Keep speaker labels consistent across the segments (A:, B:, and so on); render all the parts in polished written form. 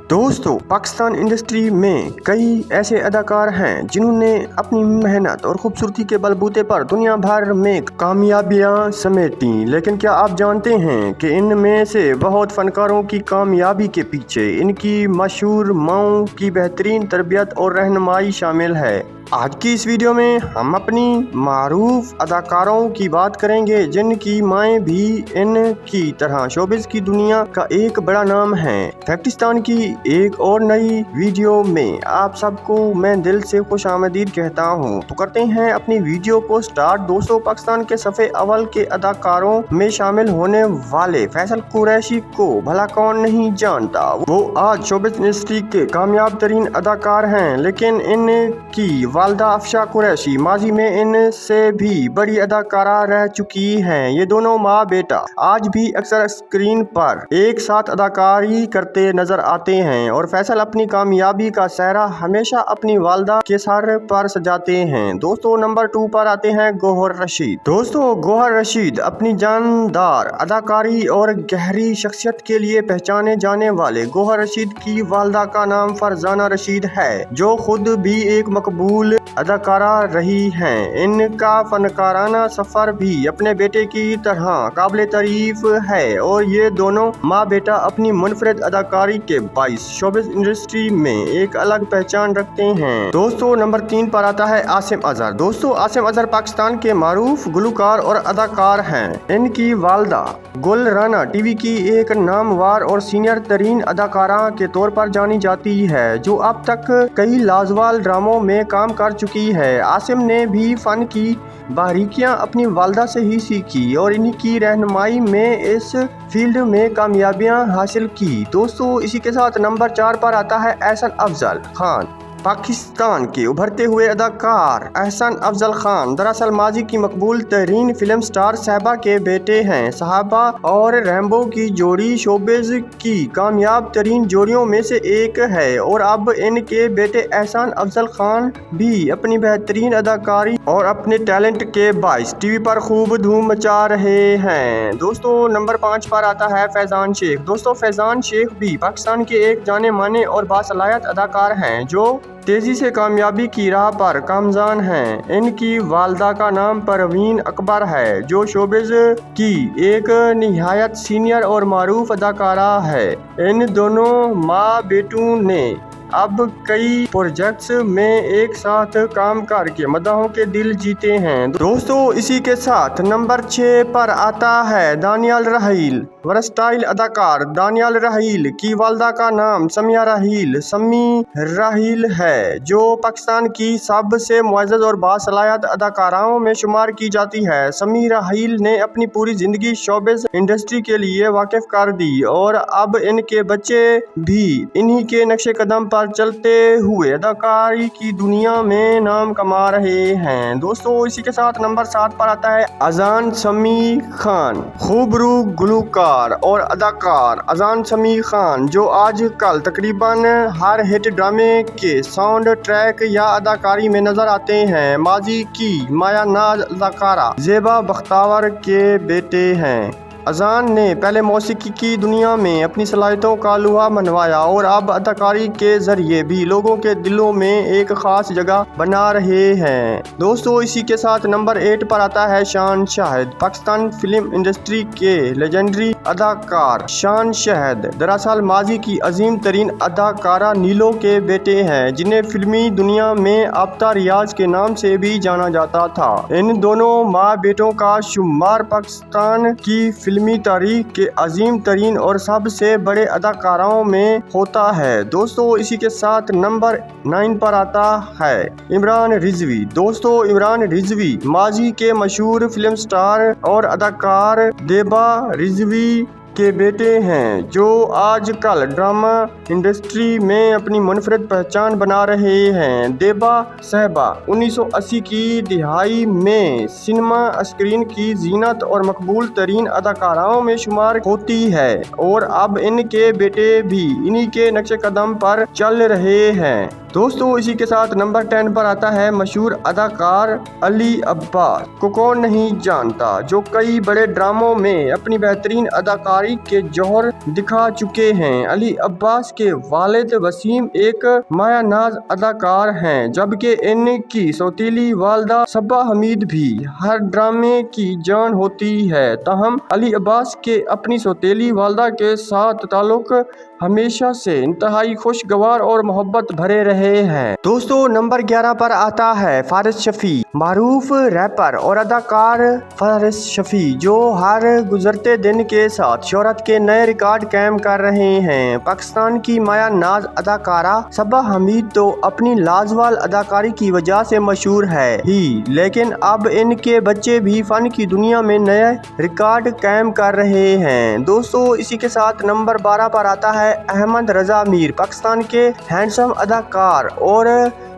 A: दोस्तों, पाकिस्तान इंडस्ट्री में कई ऐसे अदाकार हैं जिन्होंने अपनी मेहनत और खूबसूरती के बलबूते पर दुनिया भर में कामयाबियां समेटी। लेकिन क्या आप जानते हैं कि इनमें से बहुत फनकारों की कामयाबी के पीछे इनकी मशहूर माओं की बेहतरीन तरबियत और रहनुमाई शामिल है। आज की इस वीडियो में हम अपनी मारूफ अदाकारों की बात करेंगे जिनकी माएँ भी इनकी तरह शोबिज़ की दुनिया का एक बड़ा नाम है। फैक्टिस्तान की एक और नई वीडियो में आप सबको मैं दिल से खुश आमदीद कहता हूँ। तो करते हैं अपनी वीडियो को स्टार्ट। दोस्तों, पाकिस्तान के सफ़े अव्वल के अदाकारों में शामिल होने वाले फैसल कुरैशी को भला कौन नहीं जानता। वो आज शोबिज़ इंडस्ट्री के कामयाब तरीन अदाकार हैं, लेकिन इनकी वालदा अफशा कुरैशी माजी में इनसे भी बड़ी अदाकारा रह चुकी हैं। ये दोनों माँ बेटा आज भी अक्सर स्क्रीन पर एक साथ अदाकारी करते नजर आते हैं और फैसल अपनी कामयाबी का सेहरा हमेशा अपनी वालदा के सर पर सजाते हैं। दोस्तों, नंबर 2 पर आते हैं गौहर रशीद। दोस्तों, गौहर रशीद अपनी जानदार अदाकारी और गहरी शख्सियत के लिए पहचाने जाने वाले गौहर रशीद की वालदा का नाम फरजाना रशीद है, जो खुद भी एक मकबूल अदाकारा रही हैं। इनका फनकाराना सफर भी अपने बेटे की तरह काबिल तारीफ है और ये दोनों माँ बेटा अपनी मुनफरिद अदाकारी के बाइस शोबिज़ इंडस्ट्री में एक अलग पहचान रखते हैं। दोस्तों, नंबर 3 पर आता है आसिम अजहर। दोस्तों, आसिम अजहर पाकिस्तान के मारूफ गुलकार और अदाकार हैं। इनकी वालदा गुल राना टीवी की एक नामवार और सीनियर तरीन अदाकारा के तौर पर जानी जाती है, जो अब तक कई लाजवाब ड्रामों में काम कर चुकी है। आसिम ने भी फन की बारीकियां अपनी वालदा से ही सीखी और इन्हीं की रहनुमाई में इस फील्ड में कामयाबियां हासिल की। दोस्तों, इसी के साथ नंबर 4 पर आता है एहसन अफजल खान। पाकिस्तान के उभरते हुए अदाकार एहसन अफजल खान दरअसल माजी की मकबूल तरीन फिल्म स्टार साहबा के बेटे हैं। साहबा और रैम्बो की जोड़ी शोबिज़ की कामयाब तरीन जोड़ियों में से एक है और अब इनके बेटे एहसन अफजल खान भी अपनी बेहतरीन अदाकारी और अपने टैलेंट के बाइस टीवी पर खूब धूम मचा रहे हैं। दोस्तों, नंबर 5 पर आता है फैजान शेख। दोस्तों, फैजान शेख भी पाकिस्तान के एक जाने माने और बासलाहियत अदाकार हैं, जो तेजी से कामयाबी की राह पर कामजान हैं। इनकी वालदा का नाम परवीन अकबर है, जो शोबिज़ की एक निहायत सीनियर और मारूफ अदाकारा है। इन दोनों माँ बेटों ने अब कई प्रोजेक्ट्स में एक साथ काम करके मदाहों के दिल जीते हैं। दोस्तों, इसी के साथ नंबर 6 पर आता है दानियाल राहील। वर्सटाइल अदाकार दानियाल राहील की वालदा का नाम समिया राहील सम्मी राहील है, जो पाकिस्तान की सबसे मुअज़्ज़ज़ और बासलाहियत अदाकाराओं में शुमार की जाती है। समी राहील ने अपनी पूरी जिंदगी शोबिज़ इंडस्ट्री के लिए वाकिफ कर दी और अब इनके बच्चे भी इन्हीं के नक्शे कदम पर चलते हुए अदाकारी की दुनिया में नाम कमा रहे हैं। दोस्तों, इसी के साथ नंबर 7 पर आता है अजान समी खान। खूबरू गुलकार और अदाकार अजान समी खान, जो आजकल तकरीबन हर हिट ड्रामे के साउंड ट्रैक या अदाकारी में नजर आते हैं, माजी की माया नाज अदाकारा ज़ेबा बख्तावर के बेटे हैं। अजान ने पहले मौसीकी की दुनिया में अपनी सलाहियतों का लुहा मनवाया और अब अदाकारी के जरिए भी लोगों के दिलों में एक खास जगह बना रहे हैं। दोस्तों, इसी के साथ नंबर 8 पर आता है शान शाहिद। पाकिस्तान फिल्म इंडस्ट्री के लेजेंडरी अदाकार शान शाहिद दरअसल माजी की अजीम तरीन अदाकारा नीलो के बेटे हैं, जिन्हें फिल्मी दुनिया में आबता रियाज के नाम से भी जाना जाता था। इन दोनों माँ बेटों का शुमार पाकिस्तान की फिल्मी तारीख के अजीम तरीन और सबसे बड़े अदाकारों में होता है। दोस्तों, इसी के साथ नंबर 9 पर आता है इमरान रिजवी। दोस्तों, इमरान रिजवी माजी के मशहूर फिल्म स्टार और अदाकार देबा रिजवी के बेटे हैं, जो आजकल ड्रामा इंडस्ट्री में अपनी मुनफरिद पहचान बना रहे हैं। देबा साहबा 1980 की दिहाई में सिनेमा स्क्रीन की जीनत और मकबूल तरीन अदाकाराओं में शुमार होती है और अब इनके बेटे भी इन्हीं के नक्शे कदम पर चल रहे हैं। दोस्तों इसी के साथ नंबर 10 पर आता है मशहूर अदाकार अली अब्बास को कौन नहीं जानता, जो कई बड़े ड्रामों में अपनी बेहतरीन अदाकारी के जौहर दिखा चुके हैं। अली अब्बास के वालिद वसीम एक मायानाज अदाकार हैं, जबकि इनकी सौतीली वालदा सबा हमीद भी हर ड्रामे की जान होती है। ताहम अली अब्बास के अपनी सौतीली वालदा के साथ ताल्लुक हमेशा से इंतहाई खुशगवार और मोहब्बत भरे रहे हैं। दोस्तों नंबर 11 पर आता है फारिस शफी। मारूफ रैपर और अदाकार फारिस शफी, जो हर गुजरते दिन के साथ शोहरत के नए रिकॉर्ड कायम कर रहे हैं। पाकिस्तान की माया नाज अदाकारा सबा हमीद तो अपनी लाजवाब अदाकारी की वजह से मशहूर है ही, लेकिन अब इनके बच्चे भी फन की दुनिया में नए रिकॉर्ड कायम कर रहे हैं। दोस्तों इसी के साथ नंबर 12 पर आता है अहमद रजा मीर। पाकिस्तान के हैंडसम अदाकार और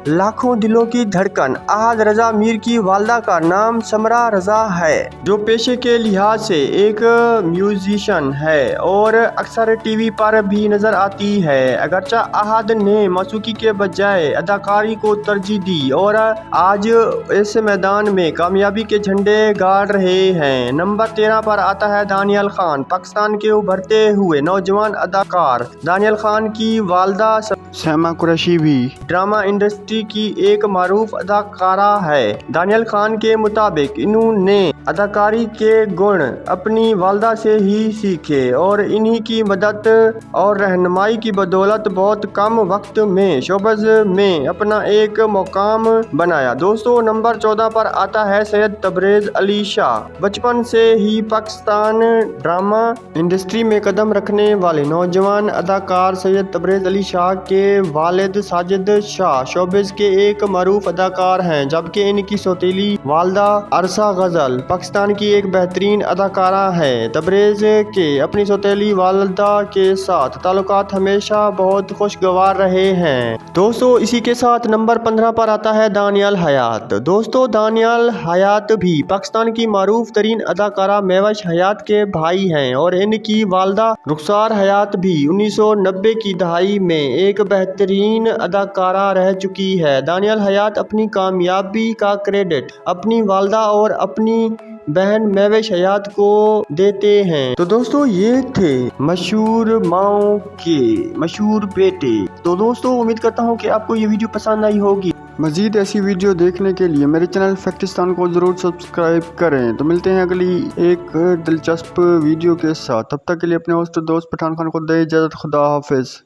A: लाखों दिलों की धड़कन अहद रजा मीर की वालदा का नाम समरा रजा है, जो पेशे के लिहाज से एक म्यूजिशियन है और अक्सर टीवी पर भी नजर आती है। अगरचा अहद ने मौसीकी के बजाय अदाकारी को तरजीह दी और आज इस मैदान में कामयाबी के झंडे गाड़ रहे हैं। नंबर 13 पर आता है दानियल खान। पाकिस्तान के उभरते हुए नौजवान अदाकार दानियल खान की वालदा सैमा कुरैशी भी ड्रामा इंडस्ट्री की एक मारूफ अदाकारा है। दानियल खान के मुताबिक इन्होंने अदाकारी के गुण अपनी वालदा से ही सीखे और इन्हीं की मदद और रहनुमाई की बदौलत बहुत कम वक्त में शोबज में अपना एक मुकाम बनाया। दोस्तों नंबर 14 पर आता है सैयद तबरेज अली शाह। बचपन से ही पाकिस्तान ड्रामा इंडस्ट्री में कदम रखने वाले नौजवान अदाकार सैयद तबरेज अली शाह के वालिद साजिद शाह शोबिज के एक मरूफ अदाकार हैं, जबकि इनकी सौतीली वालदा अरसा गजल पाकिस्तान की एक बेहतरीन अदाकारा है। तबरेज के अपनी सौतीली वालदा के साथ ताल्लुकात हमेशा बहुत खुशगवार रहे हैं। दोस्तों इसी के साथ नंबर 15 पर आता है दानियल हयात। दोस्तों दानियल हयात भी पाकिस्तान की मारूफ तरीन अदाकारा मेवश हयात के भाई हैं और इनकी वालदा रुखसार हयात भी 1990 की दहाई में एक बेहतरीन अदाकारा रह चुकी है। दानियल हयात अपनी कामयाबी का क्रेडिट अपनी वालदा और अपनी बहन मेवश हयात को देते हैं। तो दोस्तों ये थे मशहूर माओ के मशहूर बेटे। तो दोस्तों उम्मीद करता हूँ कि आपको ये वीडियो पसंद आई होगी। मज़ीद ऐसी वीडियो देखने के लिए मेरे चैनल फैक्टिस्तान को ज़रूर सब्सक्राइब करें। तो मिलते हैं अगली एक दिलचस्प वीडियो के साथ। तब तक के लिए अपने होस्ट दोस्त पठान खान को दे इजाज़त। खुदा हाफिज़।